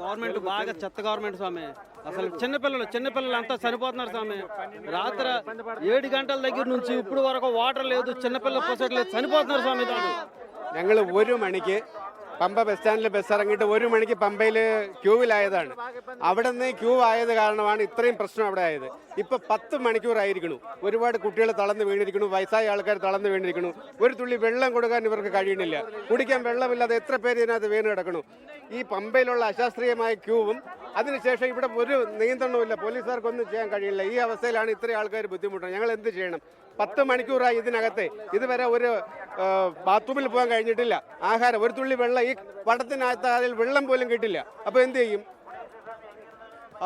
Government బాగా చెత్త government స్వామి. అసలు చిన్నపిల్లలు అంతా చనిపోతున్నారు స్వామి. రాత్రి 7 గంటల దగ్గర నుంచి ఇప్పుడు వరకు వాటర్ లేదు, చిన్నపిల్లల పొసట్ లేదు, చనిపోతున్నారు స్వామి. ഞങ്ങൾ 1 മണിക്ക് പമ്പ ബസ് സ്റ്റാൻഡിൽ ബസ് ഇറങ്ങിയിട്ട് 1 മണിക്ക് പമ്പയിൽ ക്യൂവിലായതാണ്. അവിടെ നിന്ന് ക്യൂ ആയത് കാരണമാണ് ഇത്രയും പ്രശ്നം അവിടെ ആയത്. ഇപ്പം 10 മണിക്കൂറായിരിക്കണു. ഒരുപാട് കുട്ടികൾ തളർന്ന് വീണിരിക്കണു, വയസ്സായ ആൾക്കാർ തളർന്ന് വീണിരിക്കണു. ഒരു തുള്ളി വെള്ളം കൊടുക്കാൻ ഇവർക്ക് കഴിയണില്ല. കുടിക്കാൻ വെള്ളമില്ലാതെ എത്ര പേര് ഇതിനകത്ത് വീണ് കിടക്കണു. ഈ പമ്പയിലുള്ള അശാസ്ത്രീയമായ ക്യൂവും അതിനുശേഷം ഇവിടെ ഒരു നിയന്ത്രണവുമില്ല, പോലീസുകാർക്കൊന്നും ചെയ്യാൻ കഴിയില്ല. ഈ അവസ്ഥയിലാണ് ഇത്രയും ആൾക്കാർ ബുദ്ധിമുട്ടുന്നത്. ഞങ്ങൾ എന്ത് ചെയ്യണം? 10 മണിക്കൂറായി ഇതിനകത്ത്. ഇതുവരെ ഒരു ബാത്റൂമിൽ പോകാൻ കഴിഞ്ഞിട്ടില്ല. ആഹാരം, ഒരു തുള്ളി വെള്ളം ഈ വടത്തിനകത്ത് അതിൽ വെള്ളം പോലും കിട്ടില്ല. അപ്പോൾ എന്ത് ചെയ്യും?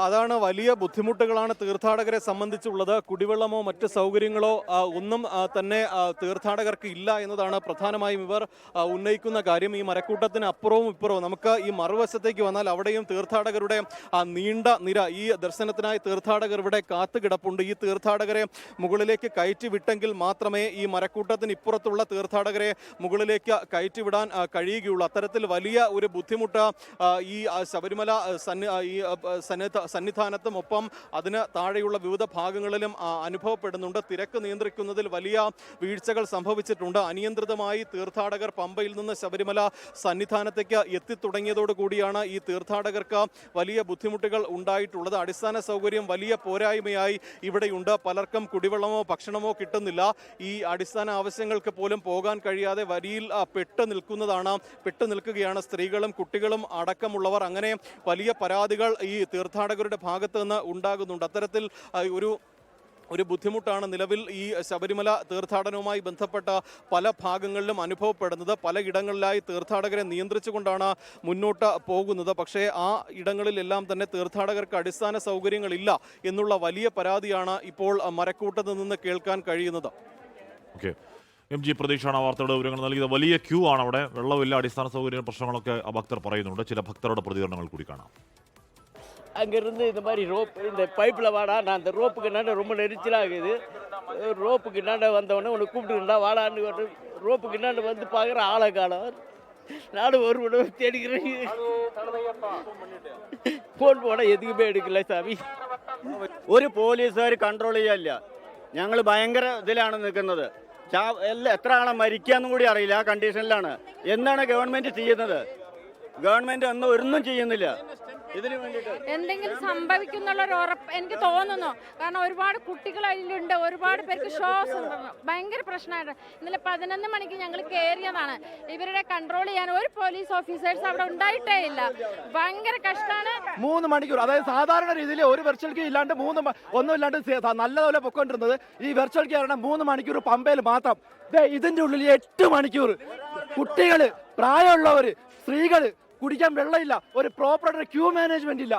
അതാണ് വലിയ ബുദ്ധിമുട്ടുകളാണ് തീർത്ഥാടകരെ സംബന്ധിച്ചുള്ളത്. കുടിവെള്ളമോ മറ്റ് സൗകര്യങ്ങളോ ഒന്നും തന്നെ തീർത്ഥാടകർക്ക് ഇല്ല എന്നതാണ് പ്രധാനമായും ഇവർ ഉന്നയിക്കുന്ന കാര്യം. ഈ മരക്കൂട്ടത്തിന് അപ്പുറവും ഇപ്പുറവും നമുക്ക് ഈ മറുവശത്തേക്ക് വന്നാൽ അവിടെയും തീർത്ഥാടകരുടെ നീണ്ട നിര, ഈ ദർശനത്തിനായി തീർത്ഥാടകർ ഇവിടെ കാത്തുകിടപ്പുണ്ട്. ഈ തീർത്ഥാടകരെ മുകളിലേക്ക് കയറ്റി വിട്ടെങ്കിൽ മാത്രമേ ഈ മരക്കൂട്ടത്തിന് ഇപ്പുറത്തുള്ള തീർത്ഥാടകരെ മുകളിലേക്ക് കയറ്റിവിടാൻ കഴിയുകയുള്ളൂ. അത്തരത്തിൽ വലിയ ഒരു ബുദ്ധിമുട്ട് ഈ ശബരിമല സന്നിധാനത്തും ഒപ്പം അതിന് താഴെയുള്ള വിവിധ ഭാഗങ്ങളിലും അനുഭവപ്പെടുന്നുണ്ട്. തിരക്ക് നിയന്ത്രിക്കുന്നതിൽ വലിയ വീഴ്ചകൾ സംഭവിച്ചിട്ടുണ്ട്. അനിയന്ത്രിതമായി തീർത്ഥാടകർ പമ്പയിൽ നിന്ന് ശബരിമല സന്നിധാനത്തേക്ക് എത്തിത്തുടങ്ങിയതോടുകൂടിയാണ് ഈ തീർത്ഥാടകർക്ക് വലിയ ബുദ്ധിമുട്ടുകൾ ഉണ്ടായിട്ടുള്ളത്. അടിസ്ഥാന സൗകര്യം വലിയ പോരായ്മയായി ഇവിടെയുണ്ട്. പലർക്കും കുടിവെള്ളമോ ഭക്ഷണമോ കിട്ടുന്നില്ല. ഈ അടിസ്ഥാന ആവശ്യങ്ങൾക്ക് പോലും പോകാൻ കഴിയാതെ വരിയിൽ പെട്ടു നിൽക്കുകയാണ് സ്ത്രീകളും കുട്ടികളും അടക്കമുള്ളവർ. അങ്ങനെ വലിയ പരാതികൾ ഈ തീർത്ഥാടകരുടെ ഭാഗത്ത് നിന്ന് ഉണ്ടാകുന്നുണ്ട്. അത്തരത്തിൽ ഒരു ബുദ്ധിമുട്ടാണ് നിലവിൽ ഈ ശബരിമല തീർത്ഥാടനവുമായി ബന്ധപ്പെട്ട പല ഭാഗങ്ങളിലും അനുഭവപ്പെടുന്നത്. പലയിടങ്ങളിലായി തീർത്ഥാടകരെ നിയന്ത്രിച്ചുകൊണ്ടാണ് മുന്നോട്ട് പോകുന്നത്. പക്ഷേ ആ ഇടങ്ങളിലെല്ലാം തന്നെ തീർത്ഥാടകർക്ക് അടിസ്ഥാന സൗകര്യങ്ങളില്ല എന്നുള്ള വലിയ പരാതിയാണ് ഇപ്പോൾ മരക്കൂട്ടത്ത് നിന്ന് കേൾക്കാൻ കഴിയുന്നത്. ഓക്കെ, MG പ്രതീക്ഷയാണ് വാർത്തയുടെ വിവരങ്ങൾ നൽകിയത്. വലിയ ക്യൂ ആണ് അവിടെ, വെള്ളമില്ല, അടിസ്ഥാന സൗകര്യ പ്രശ്നങ്ങളൊക്കെ ഭക്തർ പറയുന്നുണ്ട്. ചില ഭക്തരുടെ പ്രതികരണങ്ങൾ കൂടി കാണാം. அங்கேருந்து இந்த மாதிரி இந்த பைப்பில் வாடா, நான் அந்த ரோப்புக்கு நட ரொம்ப நெரிச்சலாகுது. ரோப்புக்கு நட வந்தவொடனே உன்னை கூப்பிட்டுருந்தா வாடான்னு ரோப்புக்கு நட வந்து பார்க்குற ஆளை காலம். நானும் ஒரு விட தேடிக்கிறேன், ഫോൺ പോണ എതുക്കുമേ എടുക്കില്ല സ്വാമി. ഒരു പോലീസുകാർ കൺട്രോൾ ചെയ്യാനില്ല. ഞങ്ങൾ ഭയങ്കര ഇതിലാണ് നിൽക്കുന്നത്. എത്ര ആളെ മരിക്കാന്നും കൂടി അറിയില്ല. ആ കണ്ടീഷനിലാണ്. എന്താണ് ഗവൺമെന്റ് ചെയ്യുന്നത്? ഗവൺമെന്റ് ഒന്നും ചെയ്യുന്നില്ല. ഇതിന് വേണ്ടിയിട്ട് എന്തെങ്കിലും സംഭവിക്കുന്നുള്ളൊരു ഉറപ്പ് എനിക്ക് തോന്നുന്നു. കാരണം ഒരുപാട് കുട്ടികൾ അതിലുണ്ട്, ഒരുപാട് പേർക്ക് ഷോസ് ഉണ്ട്. ഭയങ്കര പ്രശ്നമായിട്ട് ഇന്നലെ 11 മണിക്ക് ഞങ്ങൾ കയറിയതാണ്. ഇവരുടെ കൺട്രോൾ ചെയ്യാൻ ഒരു പോലീസ് ഓഫീസേഴ്സ് അവിടെ ഉണ്ടായിട്ടേ ഇല്ല. ഭയങ്കര കഷ്ടമാണ്. 3 മണിക്കൂർ, അതായത് സാധാരണ രീതിയിൽ ഒരു വെർച്വൽ ക്യൂ ഇല്ലാണ്ട് ഒന്നും ഇല്ലാണ്ട് നല്ലതുപോലെ പൊക്കൊണ്ടിരുന്നത് ഈ വെർച്വൽ ക്യൂ കാരണം 3 മണിക്കൂർ പമ്പയിൽ മാത്രം. ഇതിന്റെ ഉള്ളിൽ 8 മണിക്കൂർ കുട്ടികൾ, പ്രായമുള്ളവർ, സ്ത്രീകൾ, കുടിക്കാൻ വെള്ളമില്ല, ഒരു പ്രോപ്പർ ക്യൂ മാനേജ്മെന്റ് ഇല്ല,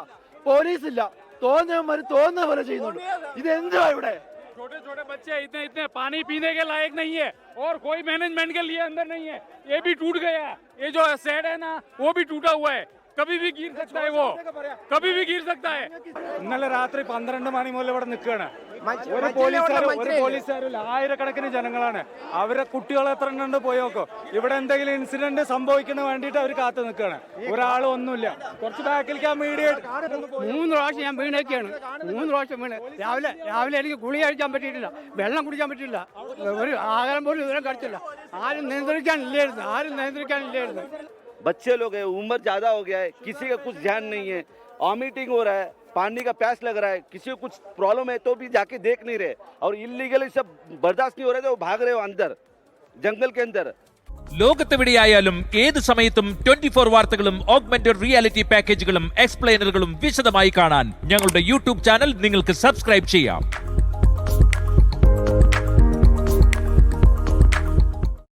പോലീസ് ഇല്ല, തോന്നുന്ന പോലെ ചെയ്യുന്നുണ്ട്. ഇത് എന്തുവാ ഇവിടെ? छोटे छोटे बच्चे इतने पानी पीने के लायक नहीं है और कोई मैनेजमेंट के लिए अंदर नहीं है. ये भी टूट गया. ये जो शेड है ना, वो भी टूटा हुआ है. कभी भी गिर सकता है, वो कभी भी गिर सकता है. ഇന്നലെ രാത്രി 12 മണി മുതൽ ഇവിടെ നിൽക്കുകയാണ്. ഒരു പോലീസുകാരില്ല, ആയിരക്കണക്കിന് ജനങ്ങളാണ്. അവരെ കുട്ടികൾ എത്ര എണ്ണുണ്ട് പോയി നോക്കോ. ഇവിടെ എന്തെങ്കിലും ഇൻസിഡന്റ് സംഭവിക്കുന്ന വേണ്ടിയിട്ട് അവർ കാത്തു നിൽക്കുകയാണ്. ഒരാളും ഒന്നുമില്ല. കുറച്ച് ബാക്കിലേക്ക് മീഡിയ 3 പ്രാവശ്യം ഞാൻ വീണൊക്കെയാണ്. 3 പ്രാവശ്യം വീണ്. രാവിലെ എനിക്ക് ഗുളിക കഴിക്കാൻ പറ്റിയിട്ടില്ല, വെള്ളം കുടിക്കാൻ പറ്റില്ല, ഒരു ആഹാരം പോലും ഇതുവരെ കഴിച്ചില്ല. ആരും നിയന്ത്രിക്കാനില്ലായിരുന്നു. बच्चे लोग हैं, उम्र ज़्यादा हो गया है, किसी का कुछ ध्यान नहीं है. वॉमिटिंग हो रहा है, पानी का प्यास लग रहा है, किसी को कुछ प्रॉब्लम है तो भी जाके देख नहीं रहे. और इलीगली सब बर्दाश्त नहीं हो रहे, तो वो भाग रहे हो अंदर जंगल के अंदर. ലോകത്തെവിടെയായാലും ഏത് സമയത്തും 24 വാർത്തകളും ഓഗ്മെന്റഡ് റിയാലിറ്റി പാക്കേജുകളും എക്സ്പ്ലെയിനറുകളും വിശദമായി കാണാൻ ഞങ്ങളുടെ യൂട്യൂബ് ചാനൽ നിങ്ങൾക്ക് സബ്സ്ക്രൈബ് ചെയ്യാം.